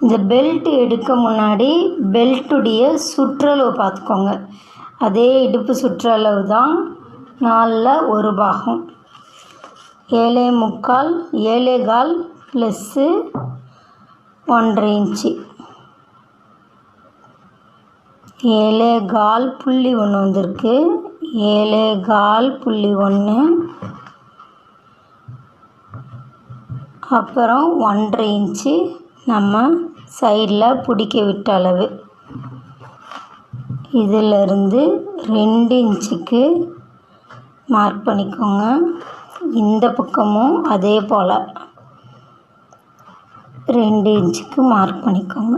இந்த பெல்ட் எடுக்க முன்னாடி பெல்ட்டுடைய சுற்றளவு பார்த்துக்கோங்க. அதே இடுப்பு சுற்றளவு தான் 4ல் 1 பாகம். 7.75 7.25 ப்ளஸ்ஸு 1.5 இன்ச்சு. 7.25 புள்ளி 1 வந்திருக்கு. 7.25 புள்ளி 1, அப்புறம் 1.5 இன்ச்சு நம்ம சைடில் பிடிக்க விட்ட அளவு. இதிலிருந்து 2 இன்ச்சுக்கு மார்க் பண்ணிக்கோங்க. இந்த பக்கமும் அதே போல் 2 இன்ச்சுக்கு மார்க் பண்ணிக்கோங்க.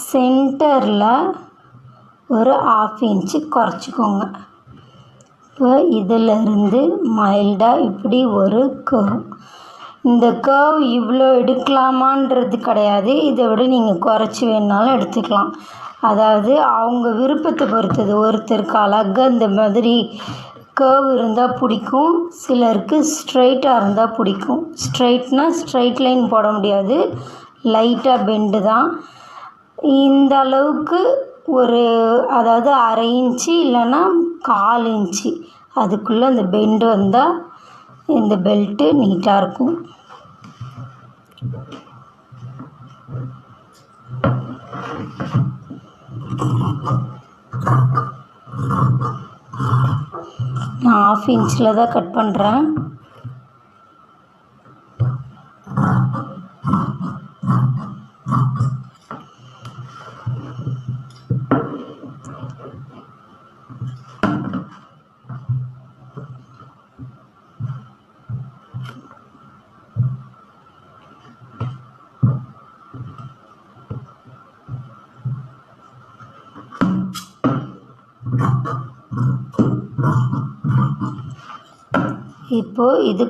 சென்டரில் ஒரு 1/2 இன்ச்சு குறைச்சிக்கோங்க. இப்போ இதிலிருந்து மைல்டாக இப்படி ஒரு கர்வ். இந்த கர்வ் இவ்வளோ எடுக்கலாமான்றது கிடையாது. இதை விட நீங்கள் குறைச்சி வேணுனாலும் எடுத்துக்கலாம். அதாவது அவங்க விருப்பத்தை பொறுத்தது. ஒருத்தருக்கு அழகாக இந்த மாதிரி கர்வ் இருந்தால் பிடிக்கும், சிலருக்கு ஸ்ட்ரைட்டாக இருந்தால் பிடிக்கும். ஸ்ட்ரைட்னால் ஸ்ட்ரைட் லைன் போட முடியாது, லைட்டாக பெண்டு தான். இந்த அளவுக்கு ஒரு அதாவது 1/2 இன்ச்சு இல்லைன்னா 1/4 இன்ச்சு அதுக்குள்ளே இந்த பெண்டு வந்தால் இந்த பெல்ட்டு நீட்டாக இருக்கும். நான் 1/2 இன்ச்சில் தான் கட் பண்ணுறேன். இப்போது இது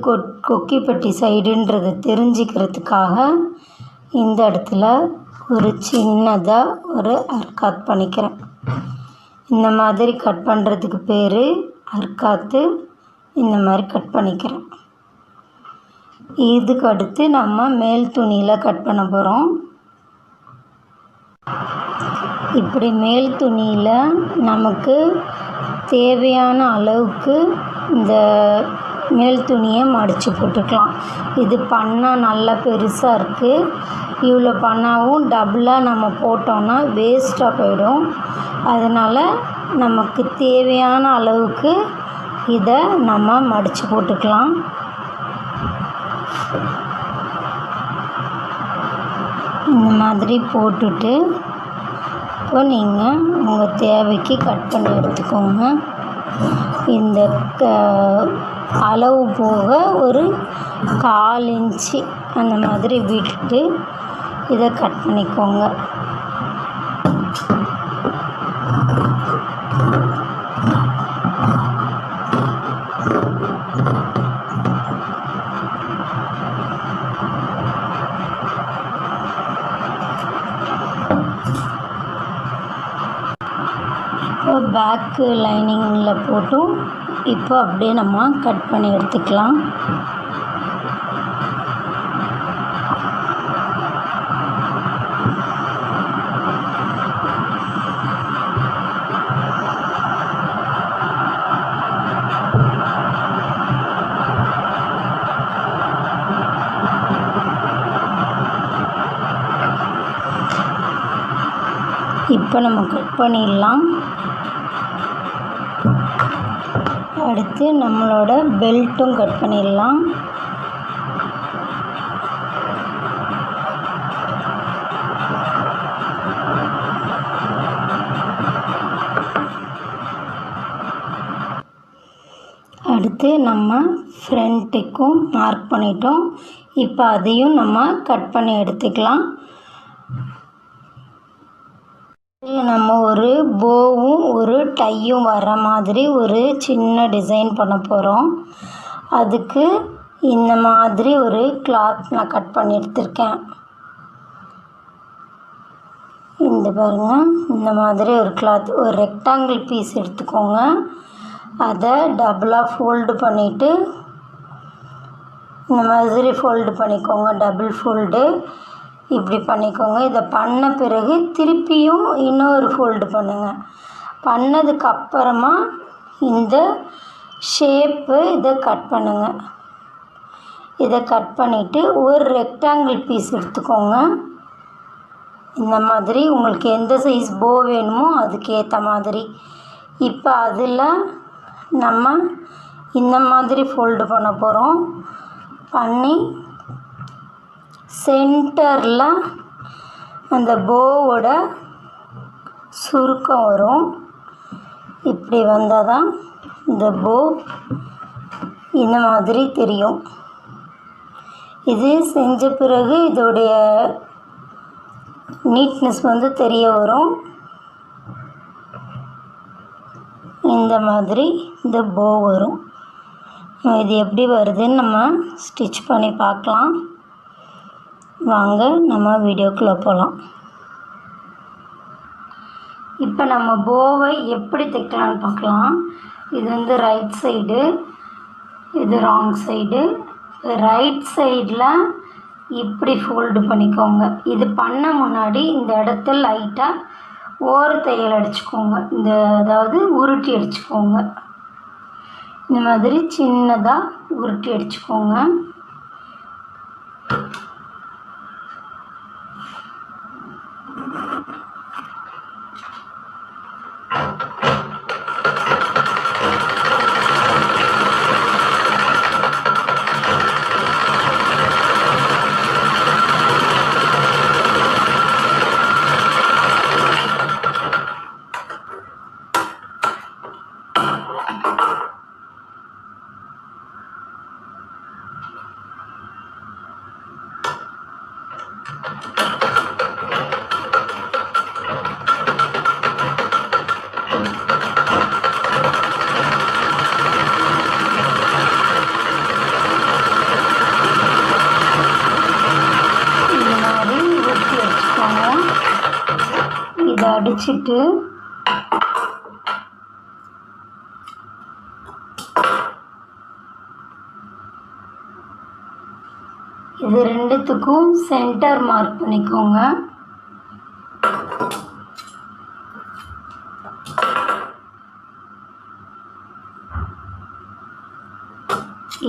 கொக்கிப்பட்டி சைடுன்றதை தெரிஞ்சுக்கிறதுக்காக இந்த இடத்துல ஒரு சின்னதாக ஒரு அர்க்காத் பண்ணிக்கிறேன். இந்த மாதிரி கட் பண்ணுறதுக்கு பேர் அர்க்காத்து. இந்த மாதிரி கட் பண்ணிக்கிறேன். இதுக்கு அடுத்து நம்ம மேல் துணியில் கட் பண்ண போகிறோம். இப்படி மேல் துணியில் நமக்கு தேவையான அளவுக்கு இந்த மேல் துணியை மடித்து போட்டுக்கலாம். இது பண்ணால் நல்லா பெருசாக இருக்குது. இவ்வளோ பண்ணாவும் டபுளாக நம்ம போட்டோன்னா வேஸ்ட்டாக போயிடும். அதனால் நமக்கு தேவையான அளவுக்கு இதை நம்ம மடித்து போட்டுக்கலாம். இந்த மாதிரி போட்டுட்டு இப்போ நீங்கள் உங்கள் தேவைக்கு கட் பண்ணி எடுத்துக்கோங்க. இந்த அளவு போக ஒரு 1/4 இன்ச்சு அந்த மாதிரி விட்டுட்டு இதை கட் பண்ணிக்கோங்க. இப்போ பேக்கு லைனிங்கில் போட்டும் இப்போ அப்படியே நம்ம கட் பண்ணி எடுத்துக்கலாம். இப்போ நம்ம கட் பண்ணிடலாம். அடுத்து நம்மளோட பெல்ட்டும் கட் பண்ணிடலாம். அடுத்து நம்ம ஃப்ரண்ட்டுக்கும் மார்க் பண்ணிட்டோம். இப்போ அதையும் நம்ம கட் பண்ணி எடுத்துக்கலாம். நம்ம ஒரு போவும் ஒரு டையும் வர மாதிரி ஒரு சின்ன டிசைன் பண்ண போகிறோம். அதுக்கு இந்த மாதிரி ஒரு கிளாத் நான் கட் பண்ணி எடுத்திருக்கேன். இந்த பாருங்கள், இந்த மாதிரி ஒரு கிளாத் ஒரு ரெக்டாங்கிள் பீஸ் எடுத்துக்கோங்க. அதை டபுளாக ஃபோல்டு பண்ணிவிட்டு இந்த மாதிரி ஃபோல்டு பண்ணிக்கோங்க. Double fold. இப்படி பண்ணிக்கோங்க. இதை பண்ண பிறகு திருப்பியும் இன்னொரு ஃபோல்டு பண்ணுங்கள். பண்ணதுக்கப்புறமா இந்த ஷேப்பு இதை கட் பண்ணுங்கள். இதை கட் பண்ணிவிட்டு ஒரு ரெக்டாங்கிள் பீஸ் எடுத்துக்கோங்க. இந்த மாதிரி உங்களுக்கு எந்த சைஸ் போ வேணுமோ அதுக்கேற்ற மாதிரி. இப்போ அதில் நம்ம இந்த மாதிரி ஃபோல்டு பண்ண போகிறோம். பண்ணி சென்டரில் அந்த போவோட சுருக்கம் வரும். இப்படி வந்தால் தான் இந்த போ இந்த மாதிரி தெரியும். இது செஞ்ச பிறகு இதோடைய நீட்னஸ் தெரிய வரும். இந்த மாதிரி இந்த போ வரும். இது எப்படி வருதுன்னு நம்ம ஸ்டிச் பண்ணி பார்க்கலாம். வாங்க நம்ம வீடியோக்குள்ளே போகலாம். இப்போ நம்ம போவை எப்படி தைக்கலான்னு பார்க்கலாம். இது ரைட் சைடு, இது ராங் சைடு. ரைட் சைடில் இப்படி ஃபோல்டு பண்ணிக்கோங்க. இது பண்ண முன்னாடி இந்த இடத்துல லைட்டாக ஓர தையல் அடிச்சுக்கோங்க. அதாவது உருட்டி அடிச்சுக்கோங்க. இந்த மாதிரி சின்னதாக உருட்டி அடிச்சுக்கோங்க. இதை அடிச்சுட்டு இது ரெண்டுத்துக்கும் சென்டர் மார்க் பண்ணிக்கோங்க.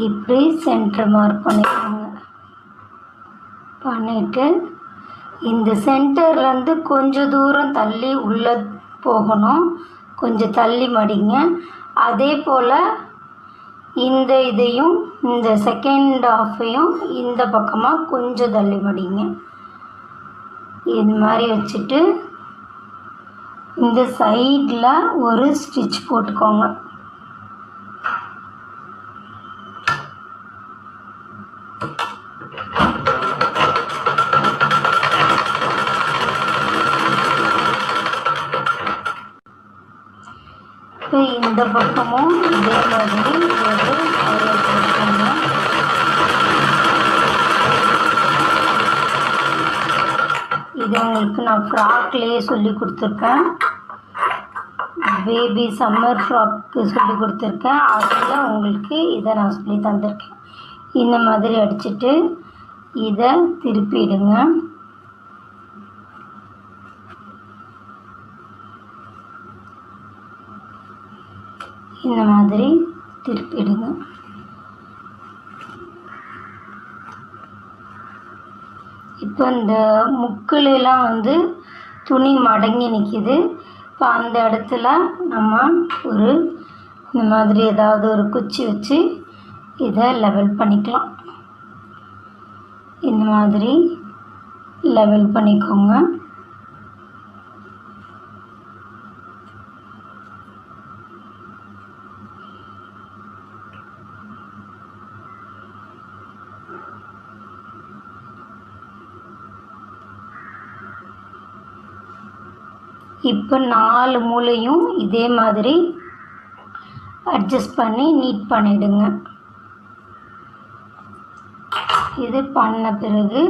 இப்படி சென்டர் மார்க் பண்ணிக்கோங்க. பண்ணிட்டு இந்த சென்டர்லேருந்து கொஞ்சம் தூரம் தள்ளி உள்ளே போகணும். கொஞ்சம் தள்ளி மடிங்க. அதே போல் இதையும் இந்த செகண்ட் ஹாஃபையும் இந்த பக்கமாக கொஞ்சம் தள்ளி மடிங்க. இது மாதிரி வச்சுட்டு இந்த சைடில் ஒரு ஸ்டிச் போட்டுக்கோங்க. இந்த பக்கமும் இதே மாதிரி இது உங்களுக்கு நான் ஃப்ராக்லேயே சொல்லி கொடுத்துருக்கேன். பேபி சம்மர் ஃப்ராக்கு சொல்லி கொடுத்துருக்கேன். அதில் உங்களுக்கு இதை நான் சொல்லி தந்திருக்கேன். இந்த மாதிரி அடிச்சுட்டு இதை திருப்பிடுங்க. இந்த மாதிரி திருப்பிடுங்க. இப்போ இந்த முக்குலாம் துணி மடங்கி நிற்கிது. இப்போ அந்த இடத்துல நம்ம இந்த மாதிரி ஏதாவது ஒரு குச்சி வச்சு இதை லெவல் பண்ணிக்கலாம். இந்த மாதிரி லெவல் பண்ணிக்கோங்க. இப்போ 4 மூலையும் இதே மாதிரி அட்ஜஸ்ட் பண்ணி நீட் பண்ணிடுங்க. இது பண்ண பிறகு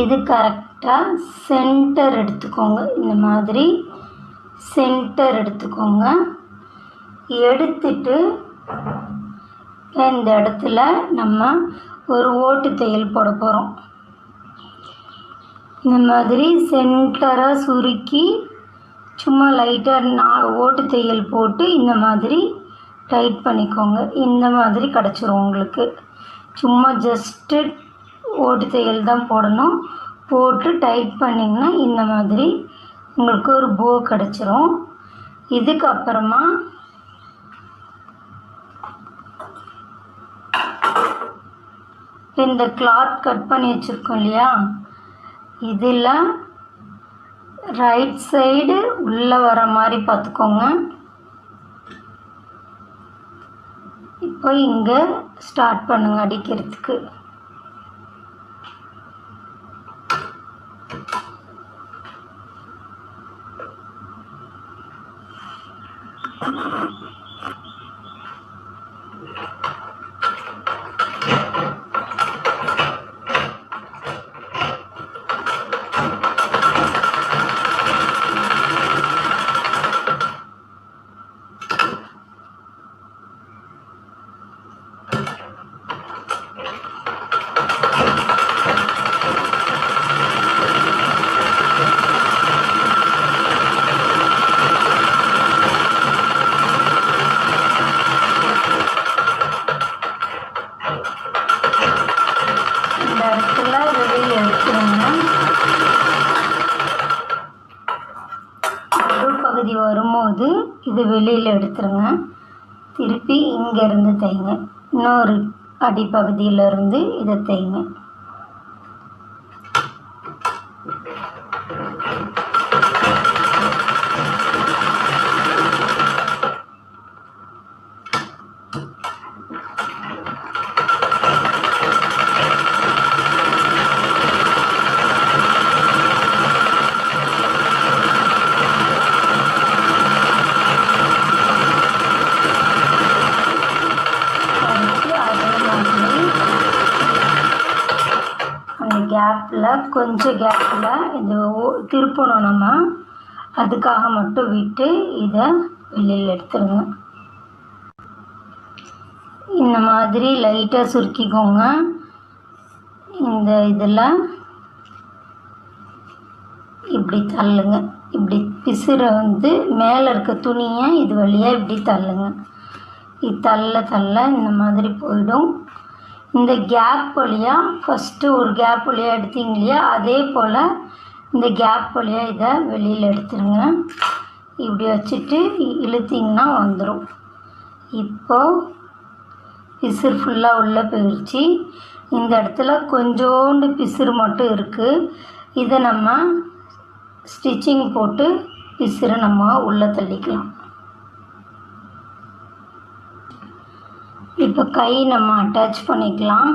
இது கரெக்டாக சென்டர் எடுத்துக்கோங்க. இந்த மாதிரி சென்டர் எடுத்துக்கோங்க. எடுத்துட்டு இப்போ இந்த இடத்துல நம்ம ஒரு ஓட்டு தையல் போட போகிறோம். இந்த மாதிரி சென்டராக சுருக்கி சும்மா லைட்டாக ஓட்டு தையல் போட்டு இந்த மாதிரி டைட் பண்ணிக்கோங்க. இந்த மாதிரி கிடச்சிரும் உங்களுக்கு. சும்மா ஜஸ்ட்டு ஓட்டு தையல் தான் போடணும். போட்டு டைட் பண்ணிங்கன்னா இந்த மாதிரி உங்களுக்கு ஒரு போ கிடச்சிரும். இதுக்கப்புறமா இந்த கிளாத் கட் பண்ணி வச்சுருக்கோம் இல்லையா, இதில் ரைட் சைடு உள்ளே வர மாதிரி பார்த்துக்கோங்க. இப்போ இங்கே ஸ்டார்ட் பண்ணுங்க அடிக்கிறதுக்கு. பகுதி வரும்போது இது வெளியில் எடுத்துருங்க. திருப்பி இங்கேருந்து தைங்க. இன்னொரு அடிப்பகுதியிலேருந்து இதை தைங்க. கேப்பில் கொஞ்சம் கேப்பில் இது திருப்பணும் நம்ம. அதுக்காக மட்டும் விட்டு இதை வெளியில் எடுத்துருங்க. இந்த மாதிரி லைட்டாக சுருக்கிக்கோங்க. இந்த இதில் இப்படி தள்ளுங்க. இப்படி பிசுரை மேலே இருக்க துணியை இது வழியாக இப்படி தள்ளுங்க. இது தள்ள இந்த மாதிரி போயிடும். இந்த கேப் வழியாக ஃபஸ்ட்டு ஒரு கேப் வழியாக எடுத்தீங்க இல்லையா, அதே போல் இந்த கேப் வழியாக இதை வெளியில் எடுத்துருங்க. இப்படி வச்சுட்டு இழுத்திங்கன்னா வந்துடும். இப்போது பிசுறு ஃபுல்லாக உள்ளே போயிடுச்சு. இந்த இடத்துல கொஞ்சோண்டு பிசுறு மட்டும் இருக்குது. இதை நம்ம ஸ்டிச்சிங் போட்டு பிசுறை நம்ம உள்ளே தள்ளிக்கலாம். இப்போ கை நம்ம அட்டாச் பண்ணிக்கலாம்.